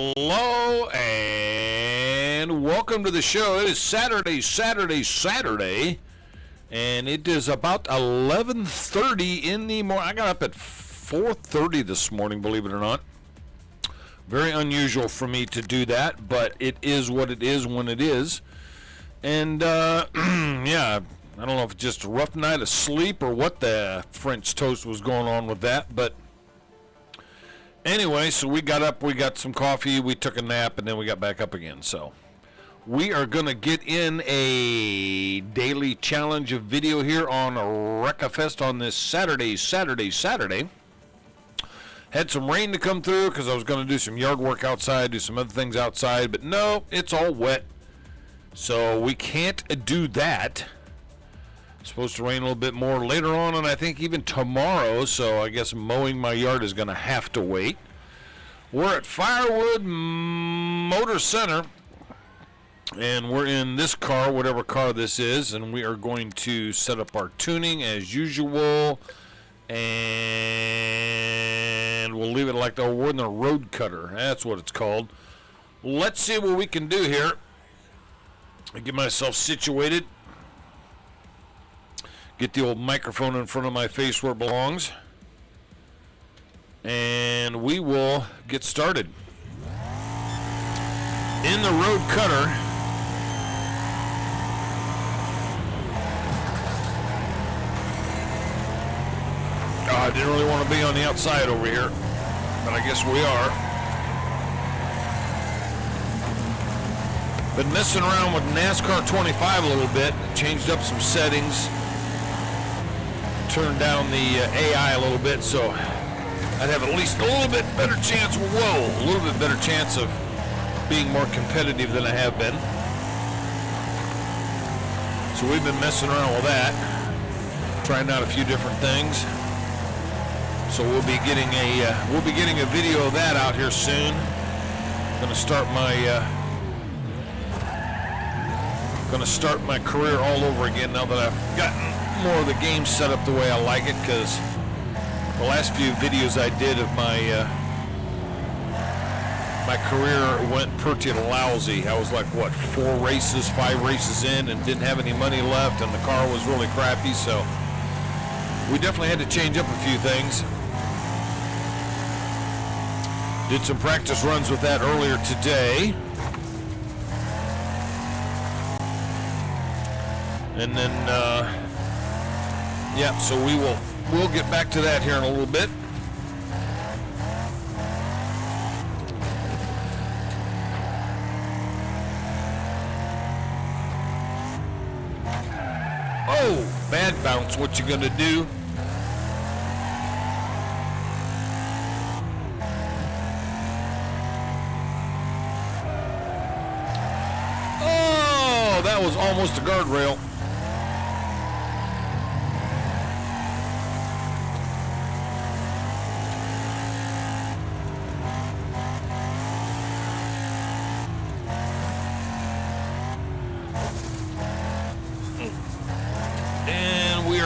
Hello and welcome to the show. It is Saturday, and it is about 11:30 in the morning. I got up at 4:30 this morning, believe it or not. Very unusual for me to do that, but it is what it is when it is. And yeah, I don't know if it's just a rough night of sleep or what the French toast was going on with that, but anyway, so we got up, we got some coffee, we took a nap, and then we got back up again. So we are going to get in a daily challenge of video here on WreckFest on this Saturday. Had some rain to come through because I was going to do some yard work outside, do some other things outside, but no, it's all wet. So we can't do that. It's supposed to rain a little bit more later on, and I think even tomorrow, so I guess mowing my yard is going to have to wait. We're at Firewood Motor Center, and we're in this car, whatever car this is, and we are going to set up our tuning as usual, and we'll leave it like the we're in the road cutter. That's what it's called. Let's see what we can do here. I get myself situated. Get the old microphone in front of my face where it belongs. And we will get started. In the road cutter. Oh, I didn't really want to be on the outside over here, but I guess we are. Been messing around with NASCAR 25 a little bit. Changed up some settings. Turned down the AI a little bit, so I'd have at least a little bit better chance, a little bit better chance of being more competitive than I have been. So we've been messing around with that, trying out a few different things. So we'll be getting a video of that out here soon. Gonna start my career all over again now that I've gotten more of the game set up the way I like it, because the last few videos I did of my career went pretty lousy. I was like, what, 5 races in, and didn't have any money left, and the car was really crappy, so we definitely had to change up a few things. Did some practice runs with that earlier today. And then yeah, so we'll get back to that here in a little bit. Oh, bad bounce, what you gonna do? Oh, that was almost a guardrail.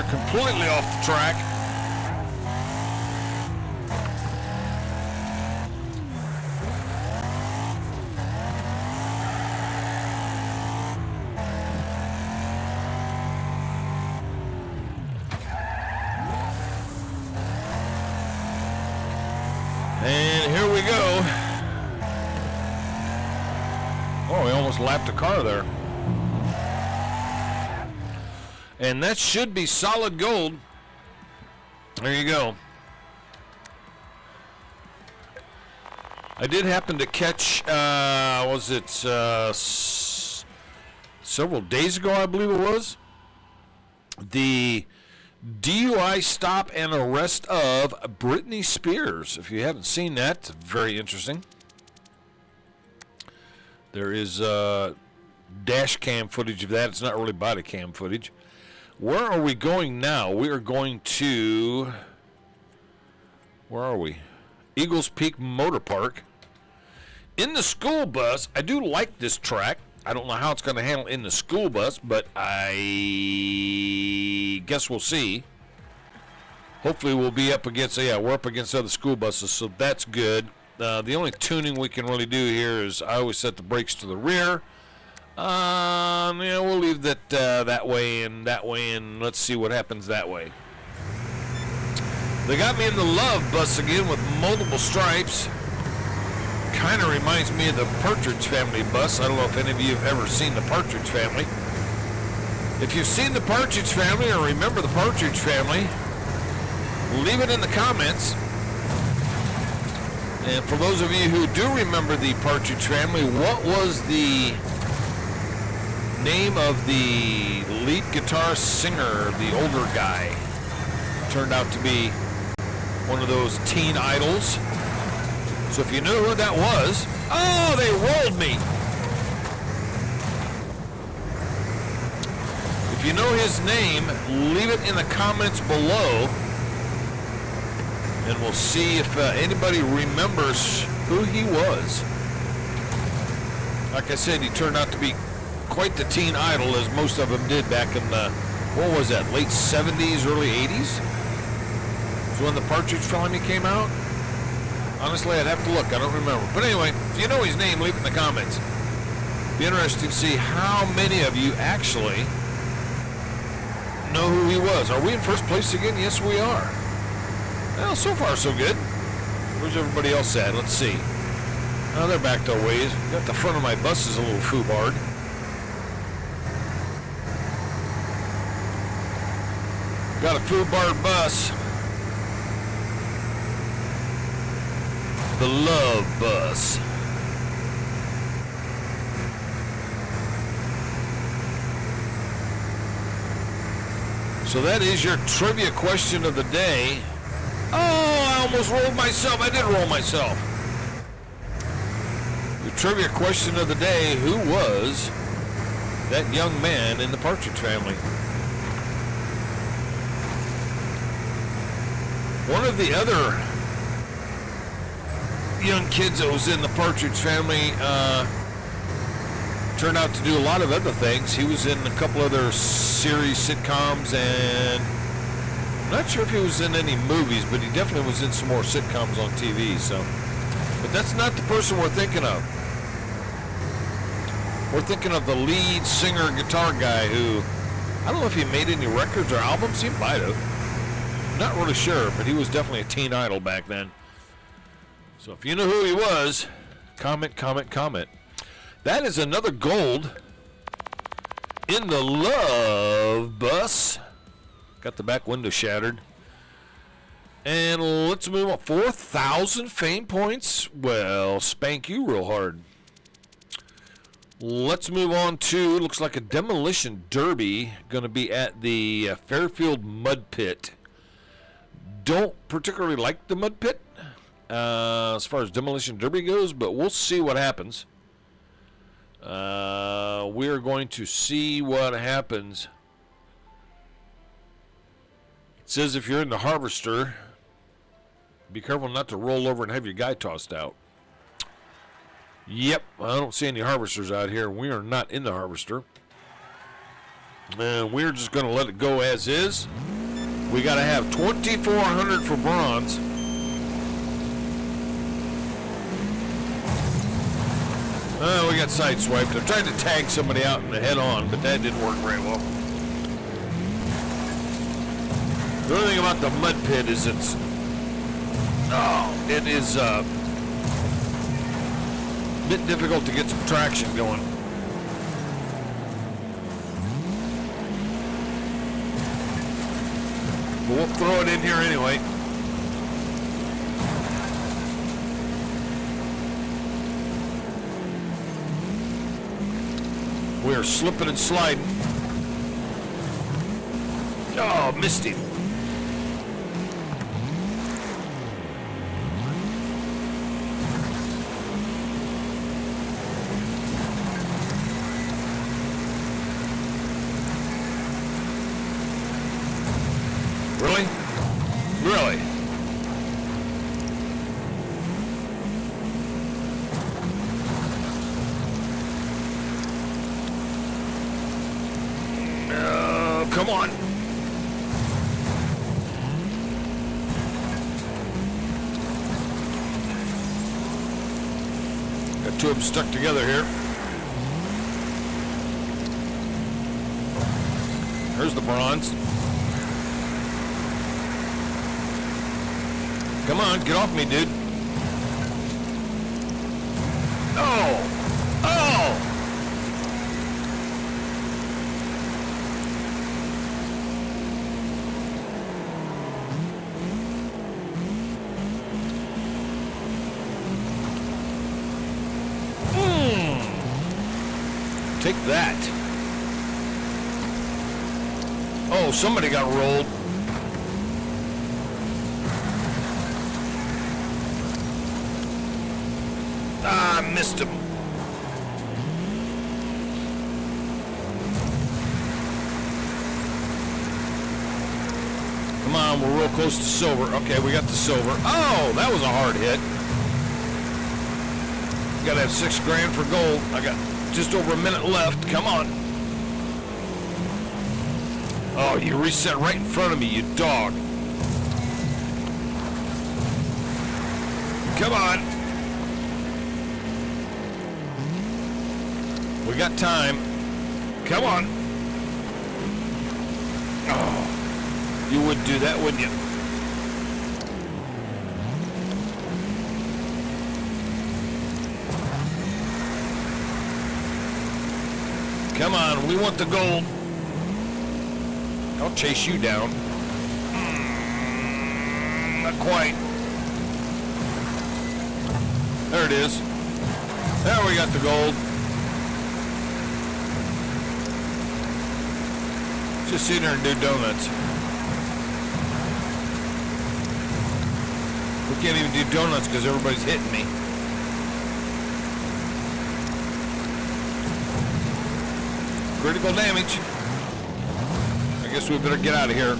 Completely off the track. And here we go. Oh, we almost lapped a car there. And that should be solid gold. There you go. I did happen to catch, several days ago, I believe it was, the DUI stop and arrest of Britney Spears. If you haven't seen that, it's very interesting. There is dash cam footage of that. It's not really body cam footage. Where are we going now? We are going to, where are we? Eagles Peak Motor Park. In the school bus, I do like this track. I don't know how it's going to handle in the school bus, but I guess we'll see. Hopefully we'll be up against, yeah, we're up against other school buses, so that's good. The only tuning we can really do here is I always set the brakes to the rear. Yeah, we'll leave that that way, and let's see what happens that way. They got me in the Love bus again with multiple stripes. Kind of reminds me of the Partridge Family bus. I don't know if any of you have ever seen the Partridge Family. If you've seen the Partridge Family or remember the Partridge Family, leave it in the comments. And for those of you who do remember the Partridge Family, what was the name of the lead guitar singer, the older guy? Turned out to be one of those teen idols. So if you knew who that was, oh, they rolled me. If you know his name, leave it in the comments below, and we'll see if anybody remembers who he was. Like I said, he turned out to be quite the teen idol, as most of them did back in the, what was that, late 70s, early 80s? Was when the Partridge Family came out? Honestly, I'd have to look. I don't remember. But anyway, if you know his name, leave it in the comments. Be interesting to see how many of you actually know who he was. Are we in first place again? Yes, we are. Well, so far, so good. Where's everybody else at? Let's see. Oh, they're back their ways. Got the front of my bus is a little foobarred. Got a foobarred bus. The Love bus. So that is your trivia question of the day. Oh, I almost rolled myself. I did roll myself. The trivia question of the day, who was that young man in the Partridge Family? One of the other young kids that was in the Partridge Family turned out to do a lot of other things. He was in a couple other series, sitcoms, and I'm not sure if he was in any movies, but he definitely was in some more sitcoms on TV. So, but that's not the person we're thinking of. We're thinking of the lead singer guitar guy who, I don't know if he made any records or albums. He might have. Not really sure, but he was definitely a teen idol back then. So if you know who he was, comment, comment, comment. That is another gold in the Love bus. Got the back window shattered. And let's move on. 4,000 fame points. Well, spank you real hard. Let's move on to, looks like a demolition derby. Going to be at the Fairfield Mud Pit. Don't particularly like the Mud Pit as far as demolition derby goes, but we'll see what happens. We're going to see what happens. It says if you're in the harvester, be careful not to roll over and have your guy tossed out. Yep, I don't see any harvesters out here. We are not in the harvester. And we're just going to let it go as is. We got to have 2,400 for bronze. We got sideswiped. I tried to tag somebody out in the head-on, but that didn't work very well. The only thing about the mud pit is it is a bit difficult to get some traction going. But we'll throw it in here anyway. We are slipping and sliding. Oh, missed him. Really? Really? Come on. Got two of them stuck together here. Here's the bronze. Come on, get off me, dude. Oh! Oh! Take that. Oh, somebody got rolled. Ah, I missed him. Come on, we're real close to silver. Okay, we got the silver. Oh, that was a hard hit. Got to have $6 grand for gold. I got just over a minute left. Come on. Oh, you reset right in front of me, you dog. Come on. We got time. Come on. Oh, you would do that, wouldn't you? Come on, we want the gold. I'll chase you down. Not quite. There it is. There we got the gold. Just sit there and do donuts. We can't even do donuts because everybody's hitting me. Critical damage. I guess we better get out of here.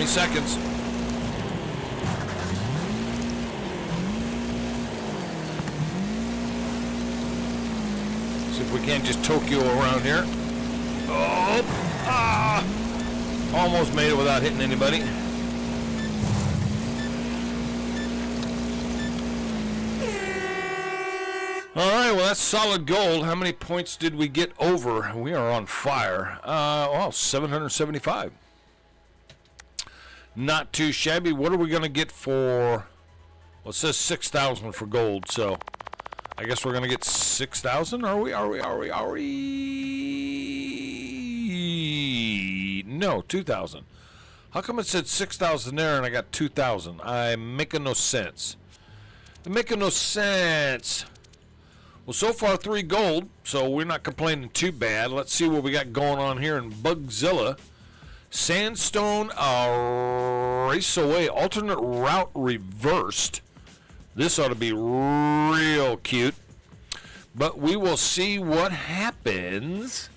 Seconds. See if we can't just Tokyo around here. Oh, almost made it without hitting anybody. All right, well, that's solid gold. How many points did we get over? We are on fire. Well, 775. Not too shabby. What are we going to get for, well, it says 6,000 for gold, so I guess we're going to get 6,000. Are we? No, 2,000. How come it said 6,000 there and I got 2,000? I'm making no sense. I'm making no sense. Well, so far 3 gold, so we're not complaining too bad. Let's see what we got going on here in Bugzilla. Sandstone Raceway, alternate route reversed. This ought to be real cute. But we will see what happens.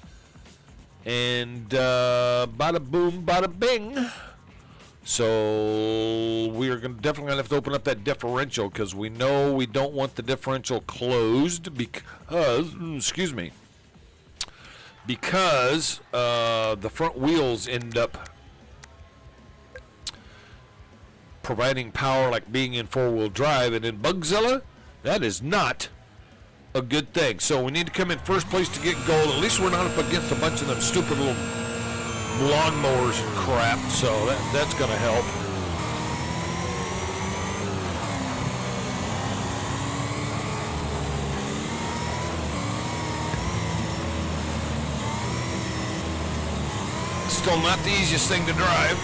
And bada boom, bada bing. So we are definitely going to have to open up that differential because we know we don't want the differential closed because, excuse me, because the front wheels end up providing power like being in four-wheel drive, and in Bugzilla, that is not a good thing. So we need to come in first place to get gold. At least we're not up against a bunch of them stupid little lawnmowers and crap, so that's going to help. Still not the easiest thing to drive.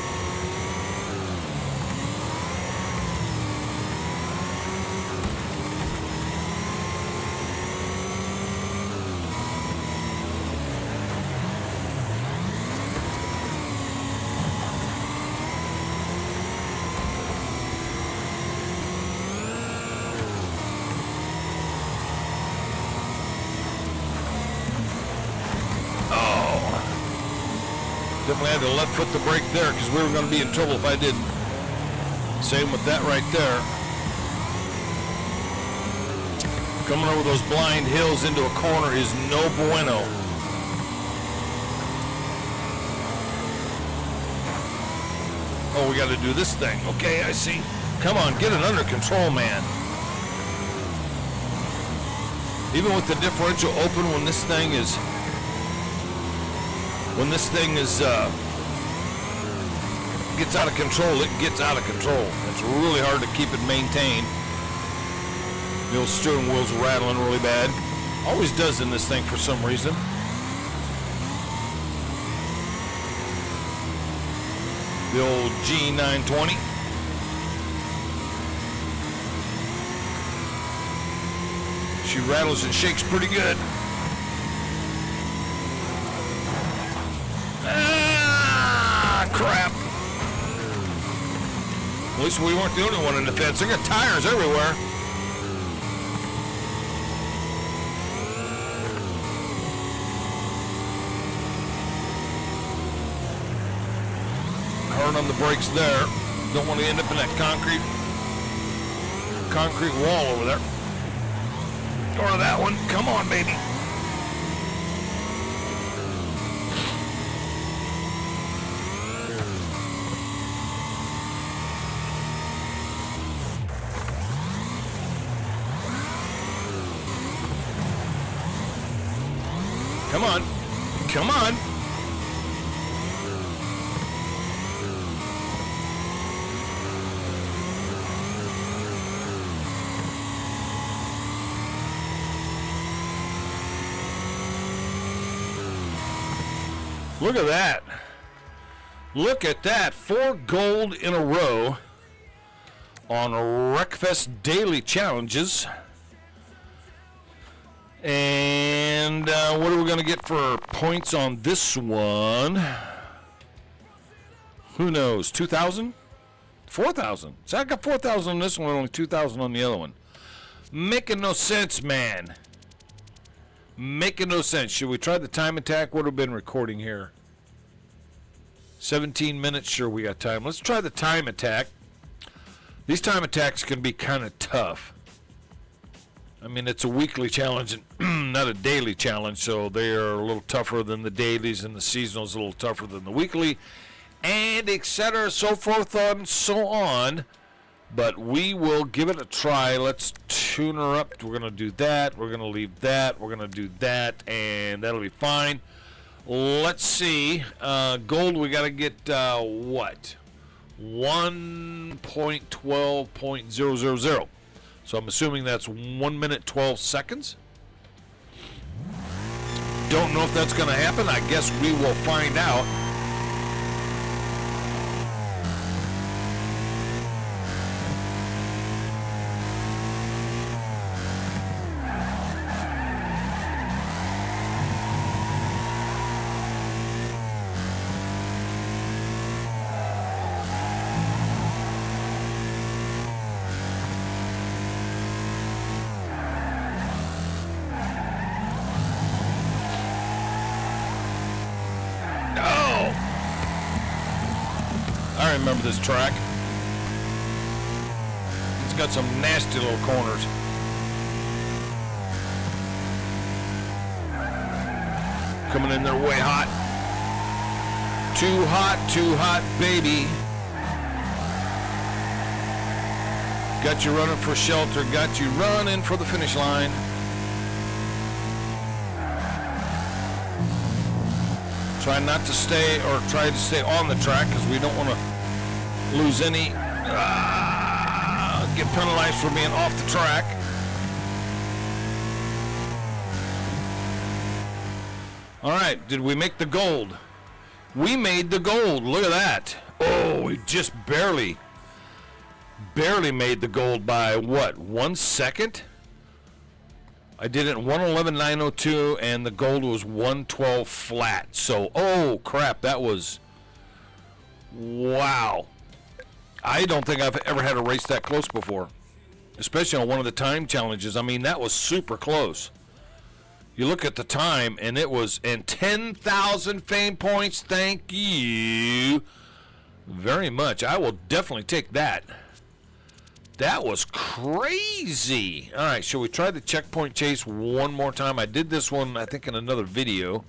Definitely had to left foot the brake there because we were going to be in trouble if I didn't. Same with that right there. Coming over those blind hills into a corner is no bueno. Oh, we got to do this thing. Okay, I see. Come on, get it under control, man. Even with the differential open, when this thing is gets out of control, it gets out of control. It's really hard to keep it maintained. The old steering wheel's rattling really bad. Always does in this thing for some reason. The old G920. She rattles and shakes pretty good. Ah, crap. At least we weren't the only one in the fence. They got tires everywhere. Hard on the brakes there. Don't want to end up in that concrete wall over there. Or that one. Come on, baby. Come on. Come on. Look at that. Look at that. 4 gold in a row on WreckFest daily challenges. And what are we going to get for points on this one? Who knows? 2,000? 4,000. So I got 4,000 on this one, only 2,000 on the other one. Making no sense, man. Making no sense. Should we try the time attack? What have we been recording here? 17 minutes. Sure, we got time. Let's try the time attack. These time attacks can be kind of tough. I mean, it's a weekly challenge and not a daily challenge, so they are a little tougher than the dailies, and the seasonal's a little tougher than the weekly, and etc., so forth and so on. But we will give it a try. Let's tune her up. We're going to do that. We're going to leave that. We're going to do that, and that'll be fine. Let's see. Gold, we got to get, what? 1.12.000. So I'm assuming that's 1 minute, 12 seconds. Don't know if that's going to happen. I guess we will find out. I remember this track. It's got some nasty little corners. Coming in there way hot. Too hot, baby. Got you running for shelter, got you running for the finish line. Try to stay on the track because we don't want to lose any, get penalized for being off the track. All right, did we make the gold? We made the gold. Look at that. Oh, we just barely made the gold by what, 1 second? I did it in 1:11.902, and the gold was 1:12 flat. So, oh crap, that was, wow. I don't think I've ever had a race that close before, especially on one of the time challenges. I mean, that was super close. You look at the time, and it was, and 10,000 fame points. Thank you very much. I will definitely take that. That was crazy. All right, shall we try the checkpoint chase one more time? I did this one, I think, in another video.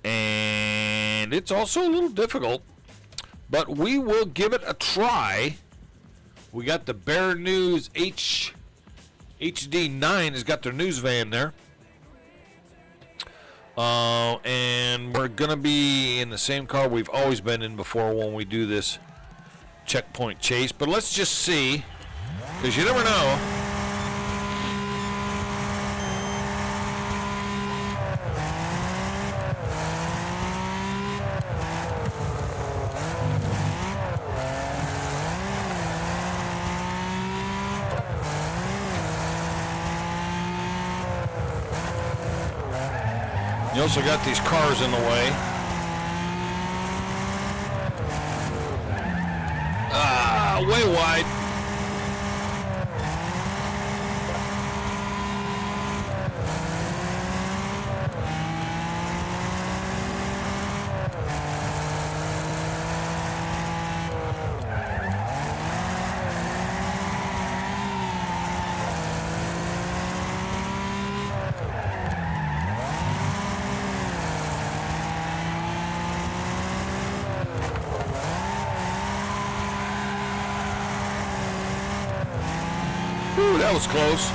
And it's also a little difficult. But we will give it a try. We got the Bear News HD9 has got their news van there. And we're going to be in the same car we've always been in before when we do this checkpoint chase. But let's just see, because you never know. You also got these cars in the way. Way wide. Ooh, that was close.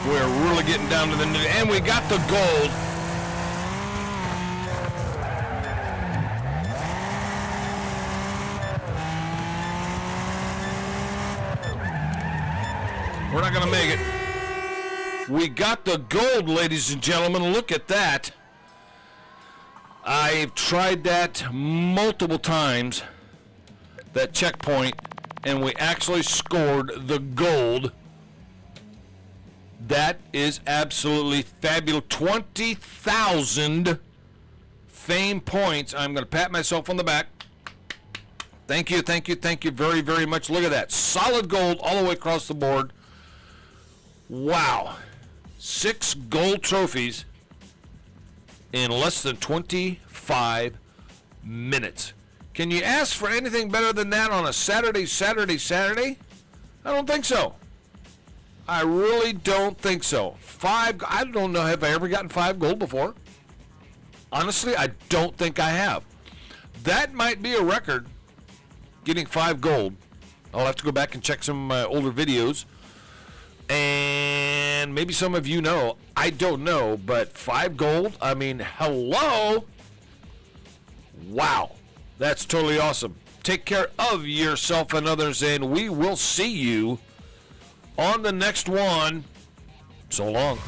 We're really getting down to the new, and we got the gold. We're not going to make it. We got the gold, ladies and gentlemen. Look at that. I've tried that multiple times, that checkpoint, and we actually scored the gold. That is absolutely fabulous. 20,000 fame points. I'm going to pat myself on the back. Thank you, thank you, thank you very, very much. Look at that. Solid gold all the way across the board. Wow. 6 gold trophies in less than 25 minutes. Can you ask for anything better than that on a Saturday? I don't think so. I really don't think so. 5, I don't know, have I ever gotten 5 gold before? Honestly, I don't think I have. That might be a record, getting 5 gold. I'll have to go back and check some of my older videos. And maybe some of you know. I don't know, but 5 gold? I mean, hello? Wow. That's totally awesome. Take care of yourself and others, and we will see you on the next one. So long.